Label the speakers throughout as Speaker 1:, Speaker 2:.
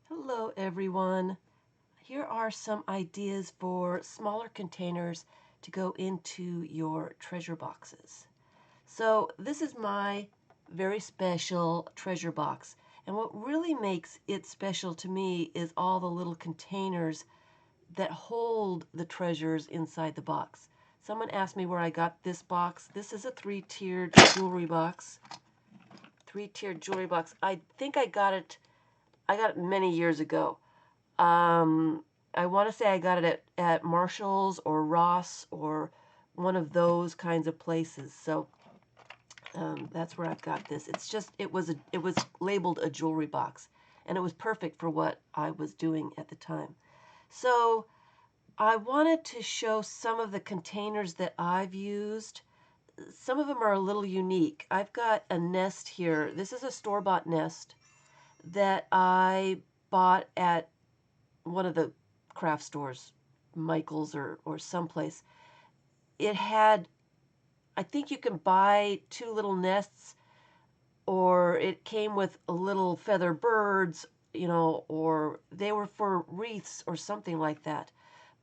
Speaker 1: Hello everyone. Here are some ideas for smaller containers to go into your treasure boxes. So this is my very special treasure box. And what really makes it special to me is all the little containers that hold the treasures inside the box. Someone asked me where I got this box. This is a three-tiered jewelry box. Three-tiered jewelry box. I think I got it many years ago. I want to say I got it at Marshall's or Ross or one of those kinds of places. So that's where I've got this. It was labeled a jewelry box, and it was perfect for what I was doing at the time. So I wanted to show some of the containers that I've used. Some of them are a little unique. I've got a nest here. This is a store-bought nest that I bought at one of the craft stores, Michael's or someplace. It had, I think you can buy two little nests, or it came with little feather birds, or they were for wreaths or something like that.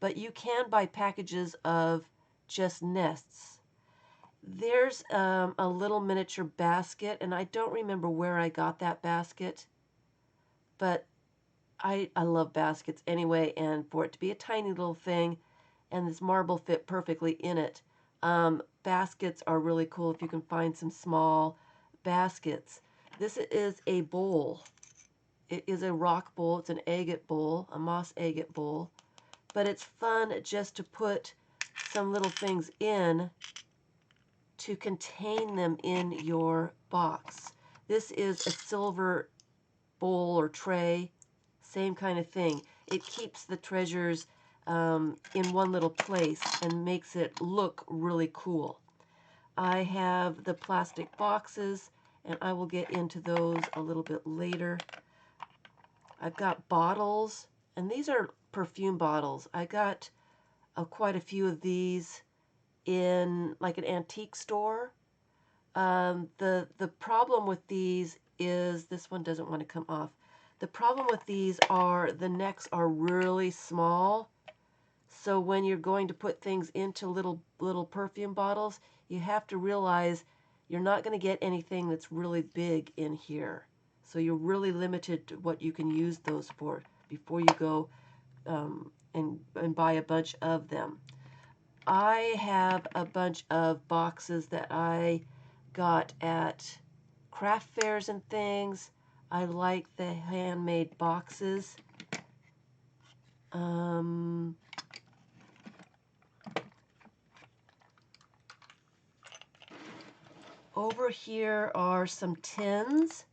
Speaker 1: But you can buy packages of just nests. There's a little miniature basket, and I don't remember where I got that basket, but I love baskets anyway, and for it to be a tiny little thing, and this marble fit perfectly in it. Baskets are really cool if you can find some small baskets. This is a bowl. It is a rock bowl. It's an agate bowl, a moss agate bowl. But it's fun just to put some little things in to contain them in your box. This is a silver bowl or tray, same kind of thing. It keeps the treasures in one little place and makes it look really cool. I have the plastic boxes, and I will get into those a little bit later. I've got bottles, and these are perfume bottles. I got quite a few of these in like an antique store. The problem with these is this one doesn't want to come off. The problem with these are the necks are really small. So when you're going to put things into little perfume bottles, you have to realize you're not going to get anything that's really big in here. So you're really limited to what you can use those for before you go and buy a bunch of them. I have a bunch of boxes that I got at craft fairs and things. I like the handmade boxes. Over here are some tins.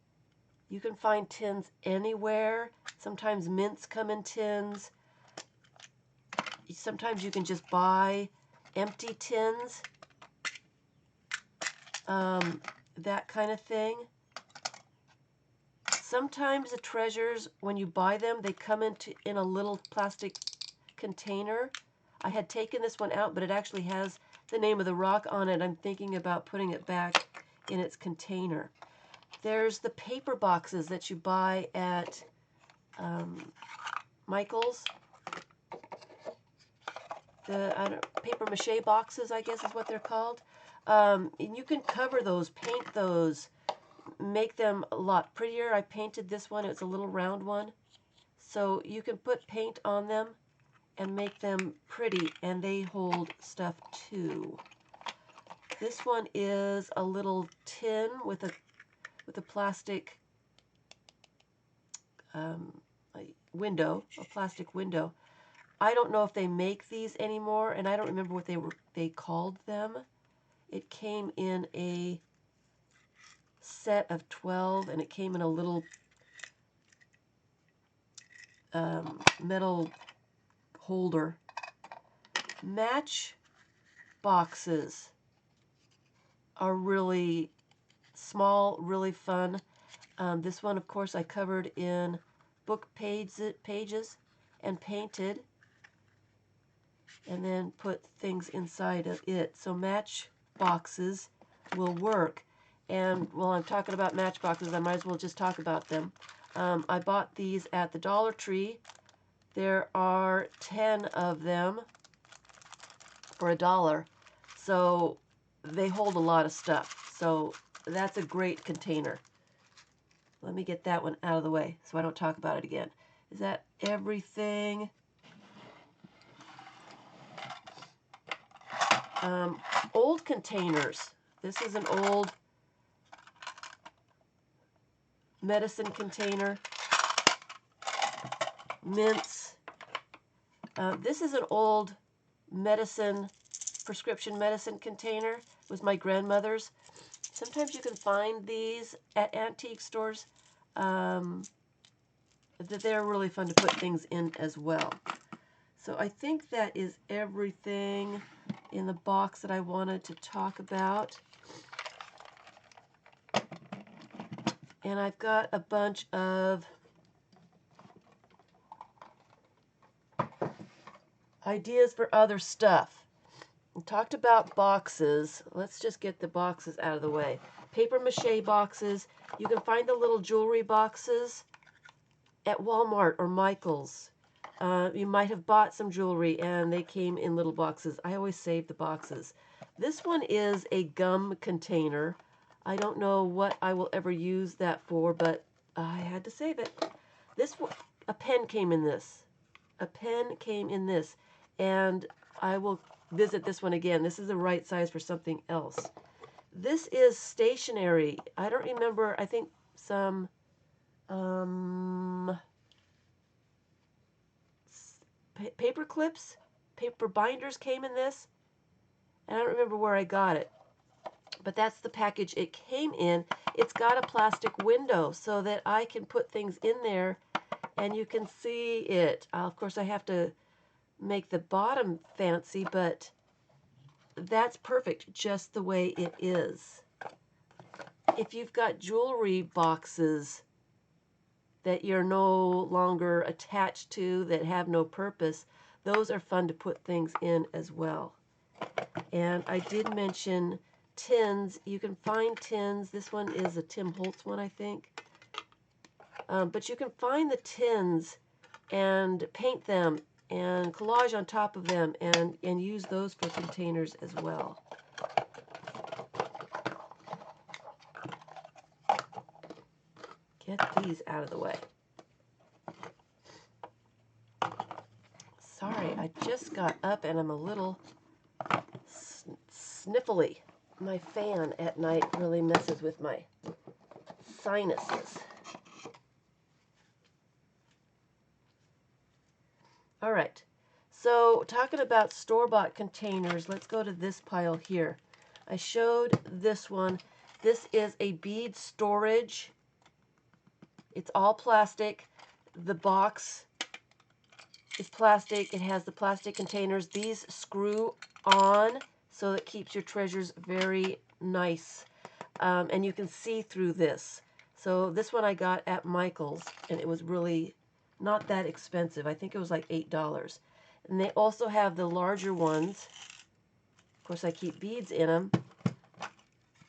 Speaker 1: You can find tins anywhere. Sometimes mints come in tins. Sometimes you can just buy empty tins. That kind of thing. Sometimes the treasures, when you buy them, they come in a little plastic container. I had taken this one out, but it actually has the name of the rock on it. I'm thinking about putting it back in its container. There's the paper boxes that you buy at Michael's. The paper mache boxes, I guess is what they're called. And you can cover those, paint those, make them a lot prettier. I painted this one. It's a little round one. So you can put paint on them and make them pretty, and they hold stuff too. This one is a little tin with a plastic window, a plastic window. I don't know if they make these anymore, and I don't remember what they called them. It came in a set of 12, and it came in a little metal holder. Match boxes are really small, really fun. This one, of course, I covered in book pages and painted, and then put things inside of it. So match boxes will work. And while I'm talking about matchboxes, I might as well just talk about them. I bought these at the Dollar Tree. There are 10 of them for $1. So they hold a lot of stuff. So that's a great container. Let me get that one out of the way so I don't talk about it again. Is that everything? Old containers. This is an old medicine container. Mints. This is an old prescription medicine container. It was my grandmother's. Sometimes you can find these at antique stores. They're really fun to put things in as well. So I think that is everything in the box that I wanted to talk about. And I've got a bunch of ideas for other stuff. We talked about boxes. Let's just get the boxes out of the way. Paper mache boxes. You can find the little jewelry boxes at Walmart or Michael's. You might have bought some jewelry and they came in little boxes. I always save the boxes. This one is a gum container. I don't know what I will ever use that for, but I had to save it. This one, a pen came in this. A pen came in this, and I will visit this one again. This is the right size for something else. This is stationery. I don't remember. I think some paper clips, paper binders came in this, and I don't remember where I got it, but that's the package it came in. It's got a plastic window so that I can put things in there and you can see it. Of course, I have to make the bottom fancy, but that's perfect just the way it is. If you've got jewelry boxes that you're no longer attached to, that have no purpose, those are fun to put things in as well. And I did mention tins. You can find tins. This one is a Tim Holtz one, I think. But you can find the tins and paint them and collage on top of them and use those for containers as well. Get these out of the way. Sorry, I just got up and I'm a little sniffly. My fan at night really messes with my sinuses. All right, so talking about store-bought containers, let's go to this pile here. I showed this one. This is a bead storage. It's all plastic. The box is plastic. It has the plastic containers. These screw on so it keeps your treasures very nice. And you can see through this. So this one I got at Michael's, and it was really not that expensive. I think it was like $8. And they also have the larger ones. Of course, I keep beads in them.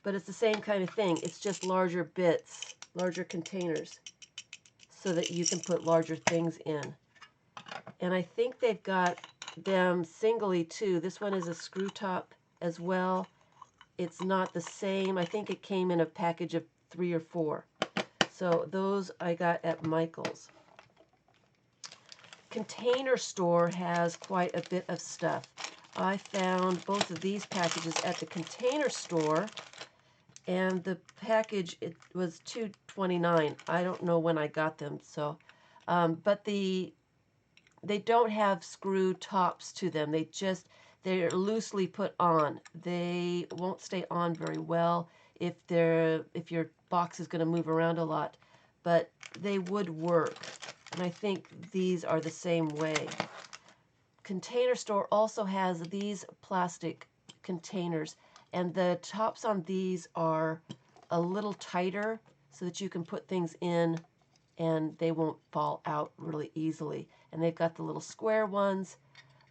Speaker 1: But it's the same kind of thing. It's just larger bits, larger containers, so that you can put larger things in. And I think they've got them singly too. This one is a screw top as well. It's not the same. I think it came in a package of 3 or 4. So those I got at Michael's. Container Store has quite a bit of stuff. I found both of these packages at the Container Store, and the package, it was $2.29. I don't know when I got them, so but they don't have screw tops to them. They're loosely put on. They won't stay on very well if your box is going to move around a lot, but they would work. And I think these are the same way. Container Store also has these plastic containers, and the tops on these are a little tighter so that you can put things in and they won't fall out really easily. And they've got the little square ones.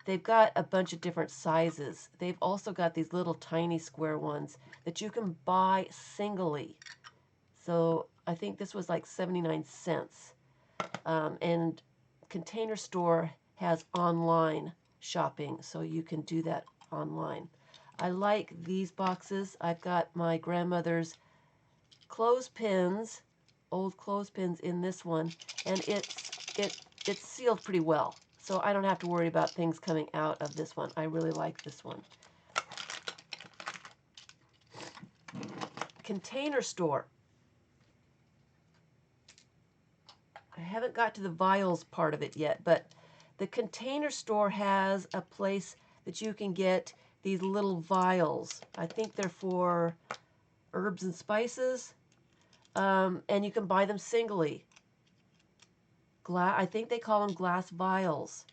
Speaker 1: They've got a bunch of different sizes. They've also got these little tiny square ones that you can buy singly. So I think this was like 79 cents. And Container Store has online shopping, so you can do that online. I like these boxes. I've got my grandmother's clothespins, old clothespins in this one, and it's sealed pretty well. So I don't have to worry about things coming out of this one. I really like this one. Container Store. I haven't got to the vials part of it yet, but the Container Store has a place that you can get these little vials. I think they're for herbs and spices, and you can buy them singly. I think they call them glass vials.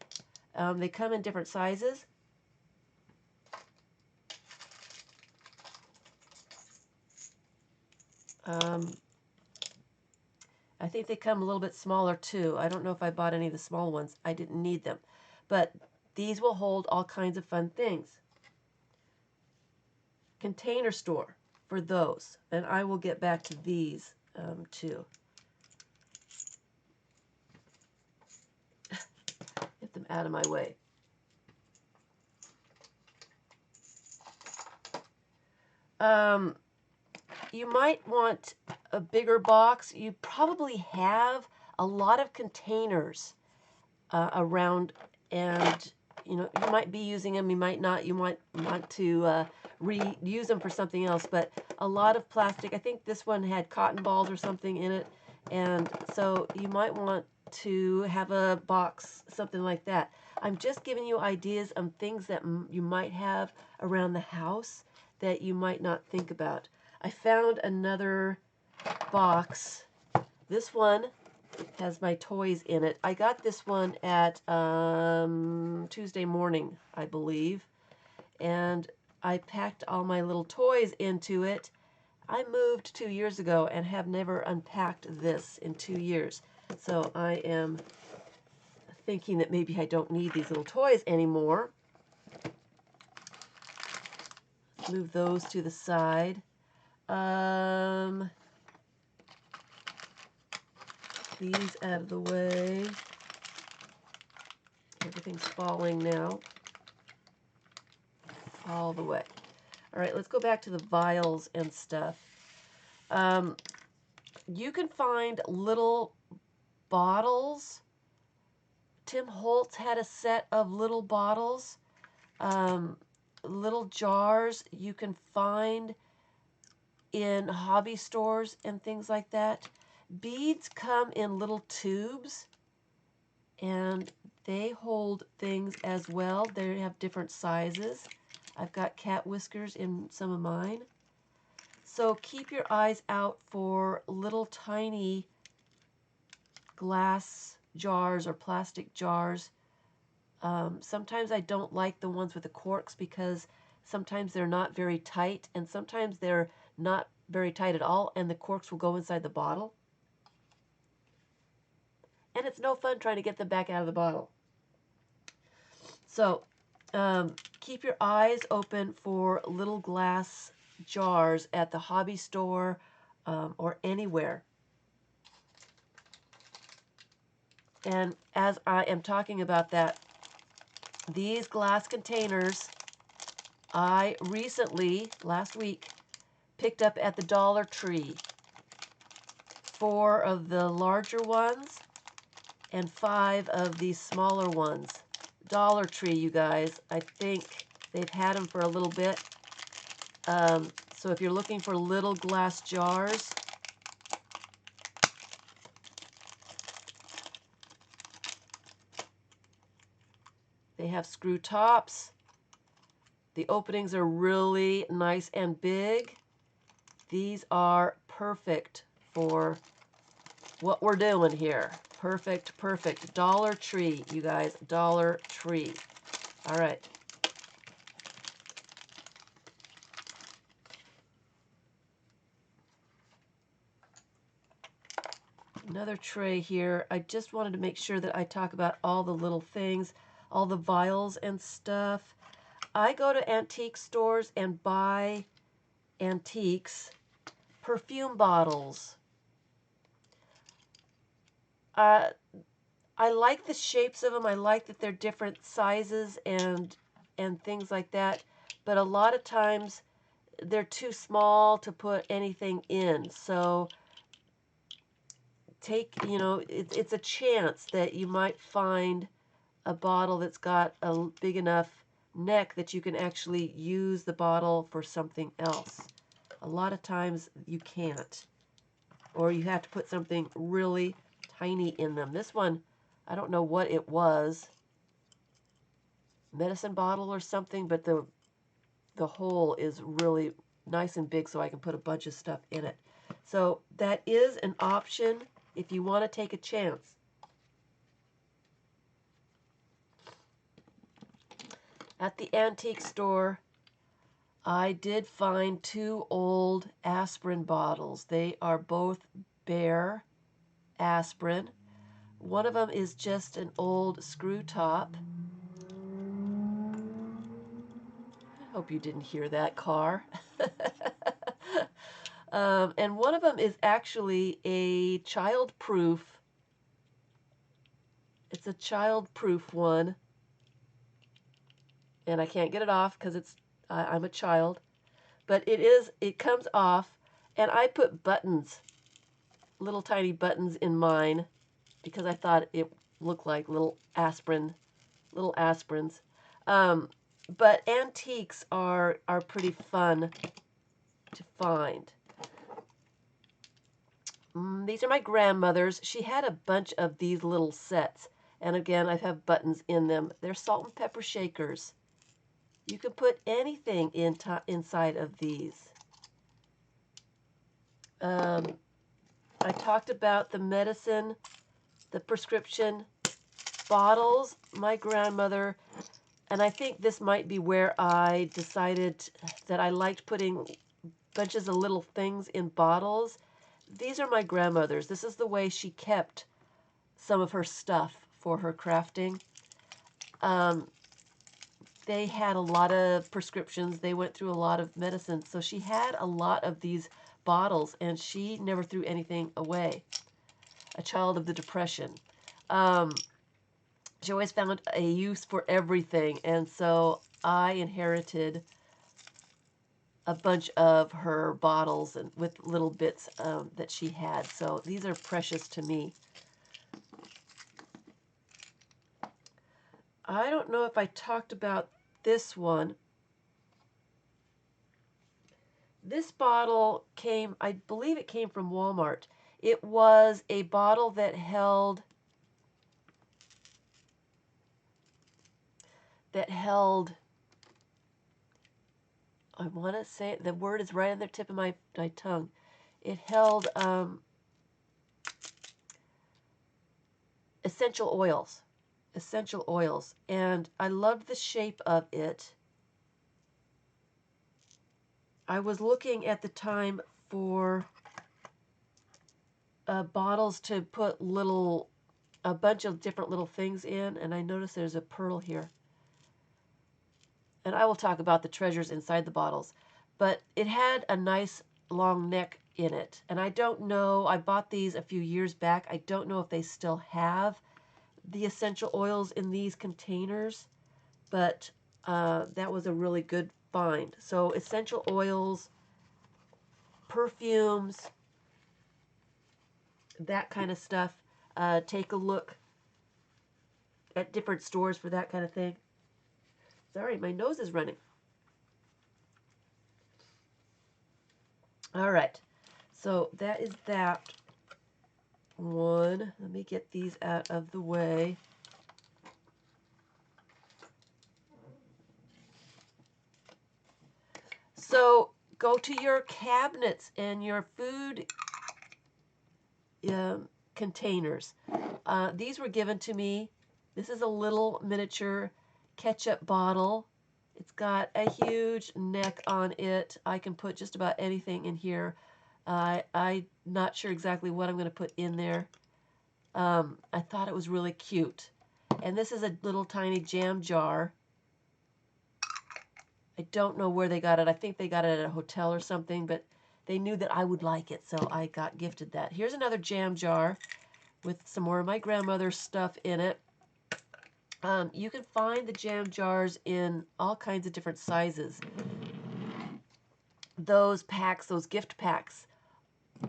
Speaker 1: They come in different sizes. I think they come a little bit smaller too. I don't know if I bought any of the small ones. I didn't need them. But these will hold all kinds of fun things. Container Store for those. And I will get back to these too. Get them out of my way. You might want a bigger box. You probably have a lot of containers around, and you might be using them, you might not. You might want to reuse them for something else, but a lot of plastic. I think this one had cotton balls or something in it, and so you might want to have a box, something like that. I'm just giving you ideas on things that you might have around the house that you might not think about. I found another box. This one has my toys in it. I got this one at Tuesday morning, I believe, and I packed all my little toys into it. I moved 2 years ago and have never unpacked this in 2 years. So I am thinking that maybe I don't need these little toys anymore. Move those to the side. These out of the way. Everything's falling now. All the way. All right, let's go back to the vials and stuff. You can find little bottles. Tim Holtz had a set of little bottles, little jars you can find in hobby stores and things like that. Beads come in little tubes, and they hold things as well. They have different sizes. I've got cat whiskers in some of mine. So keep your eyes out for little tiny glass jars or plastic jars. Sometimes I don't like the ones with the corks because sometimes they're not very tight, and sometimes they're not very tight at all, and the corks will go inside the bottle. And it's no fun trying to get them back out of the bottle. So keep your eyes open for little glass jars at the hobby store or anywhere. And as I am talking about that, these glass containers, I recently, last week, picked up at the Dollar Tree. 4 of the larger ones and 5 of these smaller ones. Dollar Tree, you guys. I think they've had them for a little bit. So if you're looking for little glass jars, they have screw tops. The openings are really nice and big. These are perfect for what we're doing here. Perfect, perfect. Dollar Tree, you guys. Dollar Tree. All right. Another tray here. I just wanted to make sure that I talk about all the little things, all the vials and stuff. I go to antique stores and buy antiques, perfume bottles, I like the shapes of them. I like that they're different sizes and things like that. But a lot of times they're too small to put anything in. So it's a chance that you might find a bottle that's got a big enough neck that you can actually use the bottle for something else. A lot of times you can't, or you have to put something really tiny in them. This one, I don't know what it was, medicine bottle or something, but the hole is really nice and big so I can put a bunch of stuff in it. So that is an option if you want to take a chance. At the antique store, I did find 2 old aspirin bottles. They are both bare aspirin. One of them is just an old screw top. I hope you didn't hear that car. And one of them is actually a child-proof. It's a child-proof one. And I can't get it off because I'm a child. But it comes off, and I put buttons, little tiny buttons in mine because I thought it looked like little aspirins. But antiques are pretty fun to find. These are my grandmother's. She had a bunch of these little sets. And again, I have buttons in them. They're salt and pepper shakers. You can put anything inside of these. I talked about the medicine, the prescription bottles. My grandmother, and I think this might be where I decided that I liked putting bunches of little things in bottles. These are my grandmother's. This is the way she kept some of her stuff for her crafting. They had a lot of prescriptions. They went through a lot of medicine. So she had a lot of these bottles, and she never threw anything away. A child of the Depression. She always found a use for everything, and so I inherited a bunch of her bottles and with little bits that she had. So these are precious to me. I don't know if I talked about this one. This bottle came, I believe it came from Walmart. It was a bottle that held I want to say, the word is right on the tip of my tongue. It held essential oils. Essential oils. And I loved the shape of it. I was looking at the time for bottles to put a bunch of different little things in, and I noticed there's a pearl here. And I will talk about the treasures inside the bottles. But it had a nice long neck in it. And I don't know, I bought these a few years back. I don't know if they still have the essential oils in these containers, but that was a really good find. So essential oils, perfumes, that kind of stuff. Take a look at different stores for that kind of thing. Sorry, my nose is running. All right, so that is that one. Let me get these out of the way. So go to your cabinets and your food containers. These were given to me. This is a little miniature ketchup bottle. It's got a huge neck on it. I can put just about anything in here. I'm not sure exactly what I'm going to put in there. I thought it was really cute. And this is a little tiny jam jar. I don't know where they got it. I think they got it at a hotel or something, but they knew that I would like it, so I got gifted that. Here's another jam jar. with some more of my grandmother's stuff in it. You can find the jam jars in all kinds of different sizes. Those packs, those gift packs,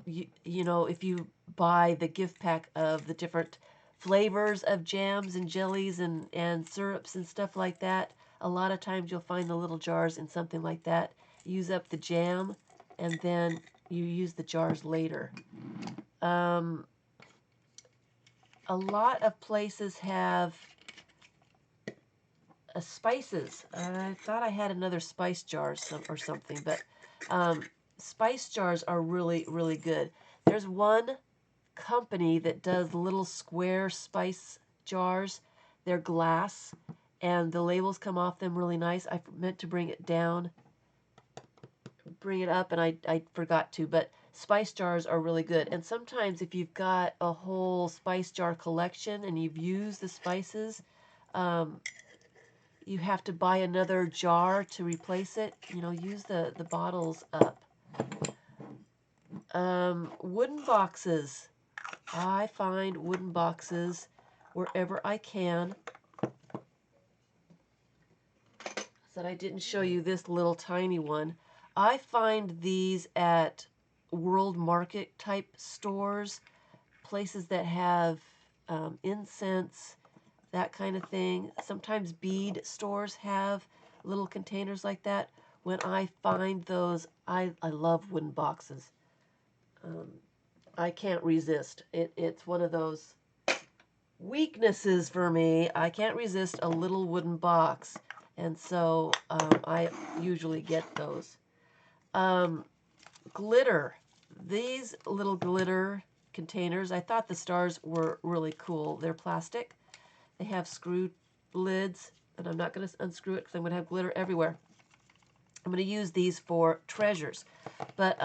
Speaker 1: you know, if you buy the gift pack of the different flavors of jams and jellies and syrups and stuff like that, a lot of times you'll find the little jars in something like that. Use up the jam, and then you use the jars later. A lot of places have spices. I thought I had another spice jar or something, but spice jars are really, really good. There's one company that does little square spice jars. They're glass, and the labels come off them really nice. I meant to bring it down, bring it up, and I forgot to, but spice jars are really good. And sometimes if you've got a whole spice jar collection and you've used the spices, you have to buy another jar to replace it. You know, use the bottles up. Wooden boxes. I find wooden boxes wherever I can. Said I didn't show you this little tiny one. I find these at world market type stores, places that have incense, that kind of thing. Sometimes bead stores have little containers like that. When I find those, I love wooden boxes. I can't resist. It's one of those weaknesses for me. I can't resist a little wooden box. And so I usually get those. Glitter. These little glitter containers, I thought the stars were really cool. They're plastic. They have screw lids, and I'm not going to unscrew it because I'm going to have glitter everywhere. I'm going to use these for treasures. But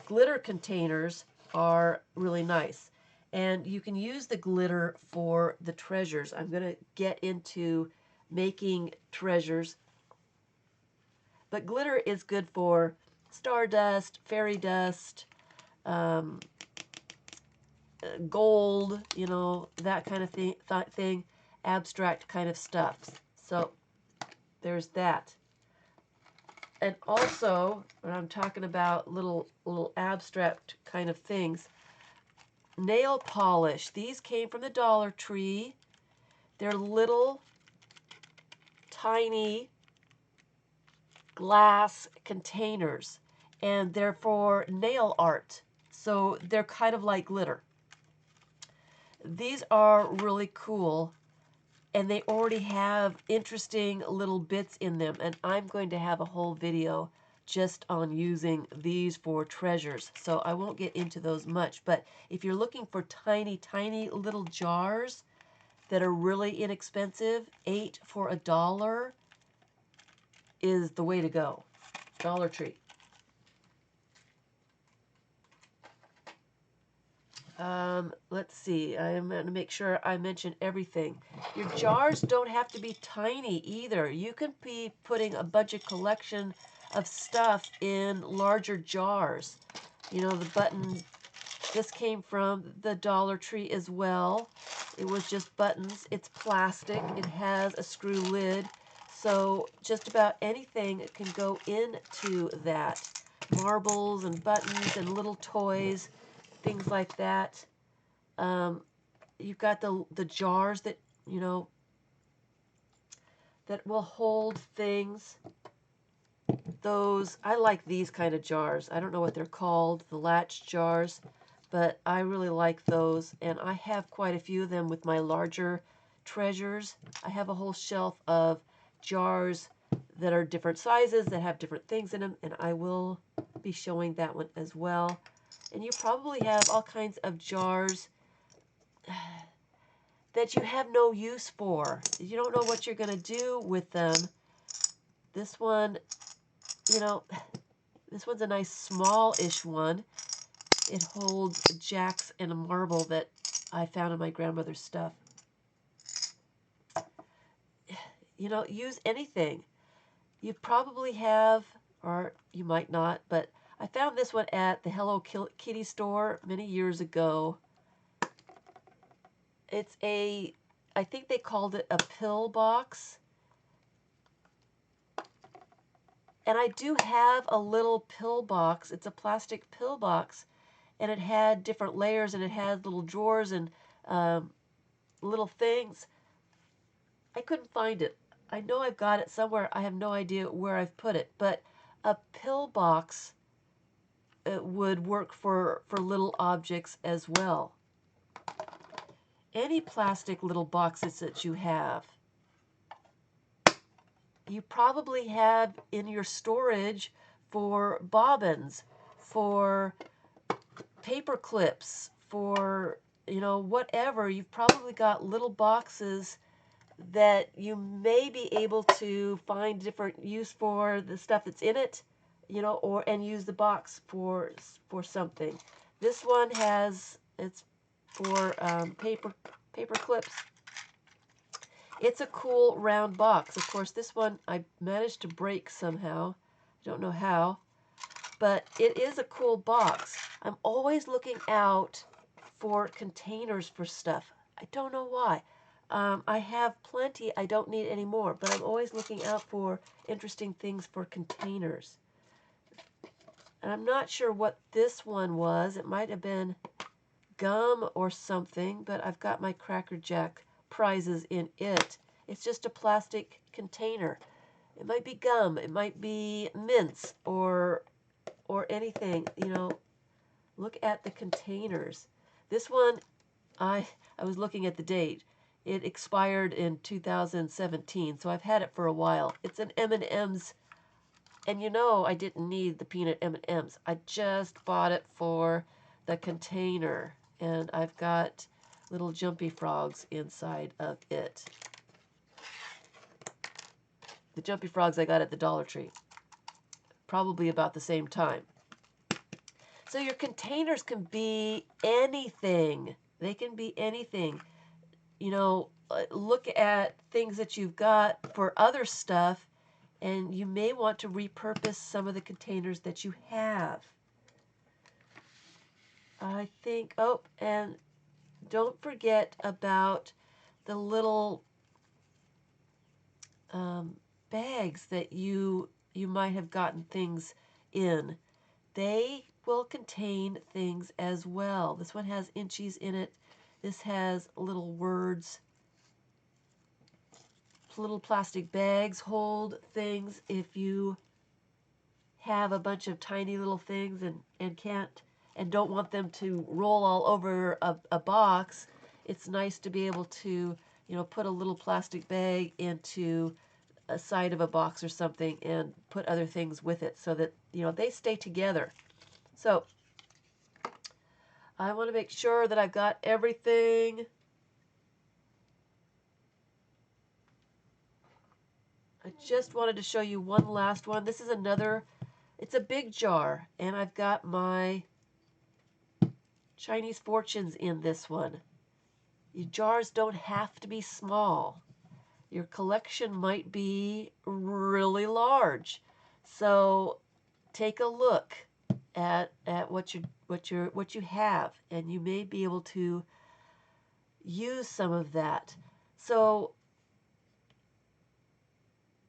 Speaker 1: glitter containers are really nice. And you can use the glitter for the treasures. I'm going to get into making treasures. But glitter is good for stardust, fairy dust, gold, you know, that kind of thing, abstract kind of stuff. So there's that. And also, when I'm talking about little abstract kind of things, nail polish. These came from the Dollar Tree. They're little, tiny glass containers, and they're for nail art. So they're kind of like glitter. These are really cool, and they already have interesting little bits in them, and I'm going to have a whole video just on using these for treasures, so I won't get into those much. But if you're looking for tiny, tiny little jars that are really inexpensive, 8 for $1 is the way to go. Dollar Tree. Let's see. I'm going to make sure I mention everything. Your jars don't have to be tiny either. You can be putting a bunch of collection of stuff in larger jars. You know, the button, this came from the Dollar Tree as well. It was just buttons. It's plastic. It has a screw lid. So just about anything can go into that. Marbles and buttons and little toys, things like that. You've got the jars that, you know, that will hold things. Those, I like these kind of jars. I don't know what they're called, the latch jars, but I really like those. And I have quite a few of them with my larger treasures. I have a whole shelf of jars that are different sizes, that have different things in them, and I will be showing that one as well. And you probably have all kinds of jars that you have no use for. You don't know what you're going to do with them. This one, you know, this one's a nice small-ish one. It holds jacks and a marble that I found in my grandmother's stuff. You know, use anything. You probably have, or you might not, but I found this one at the Hello Kitty store many years ago. It's a, I think they called it a pill box. And I do have a little pill box. It's a plastic pill box. And it had different layers, and it had little drawers and little things. I couldn't find it. I know I've got it somewhere. I have no idea where I've put it. But a pill box would work for little objects as well. Any plastic little boxes that you have. You probably have in your storage for bobbins, for paper clips, for, you know, whatever. You've probably got little boxes that you may be able to find different use for the stuff that's in it, you know, or and use the box for something. This one has, it's for paper clips. It's a cool round box. Of course, this one I managed to break somehow. I don't know how, but it is a cool box. I'm always looking out for containers for stuff. I don't know why. I have plenty. I don't need any more, but I'm always looking out for interesting things for containers. And I'm not sure what this one was. It might have been gum or something, but I've got my Cracker Jack prizes in it. It's just a plastic container. It might be gum. It might be mints or anything, you know. Look at the containers. This one, I was looking at the date. It expired in 2017, so I've had it for a while. It's an M&M's, and you know I didn't need the peanut M&M's. I just bought it for the container, and I've got little jumpy frogs inside of it. The jumpy frogs I got at the Dollar Tree, probably about the same time. So your containers can be anything. They can be anything. You know, look at things that you've got for other stuff, and you may want to repurpose some of the containers that you have. I think, oh, and don't forget about the little bags that you might have gotten things in. They will contain things as well. This one has inchies in it. This has little words. Little plastic bags hold things if you have a bunch of tiny little things and can't and don't want them to roll all over a box. It's nice to be able to, you know, put a little plastic bag into a side of a box or something and put other things with it so that, you know, they stay together. So I want to make sure that I've got everything. I just wanted to show you one last one. This is another, it's a big jar, and I've got my Chinese fortunes in this one. Your jars don't have to be small. Your collection might be really large. So take a look at what you have, and you may be able to use some of that. So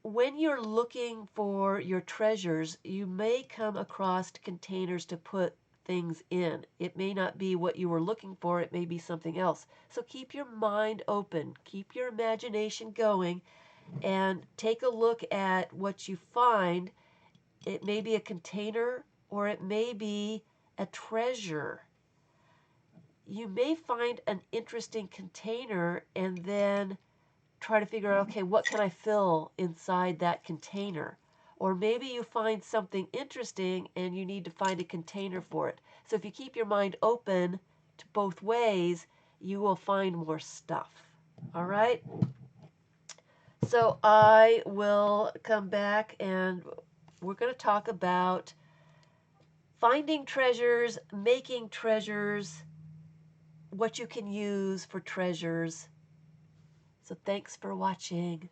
Speaker 1: when you're looking for your treasures, you may come across containers to put things in. It may not be what you were looking for, it may be something else. So keep your mind open, keep your imagination going, and take a look at what you find. It may be a container, or it may be a treasure. You may find an interesting container and then try to figure out, okay, what can I fill inside that container? Or maybe you find something interesting and you need to find a container for it. So if you keep your mind open to both ways, you will find more stuff. All right? So I will come back and we're going to talk about finding treasures, making treasures, what you can use for treasures. So thanks for watching.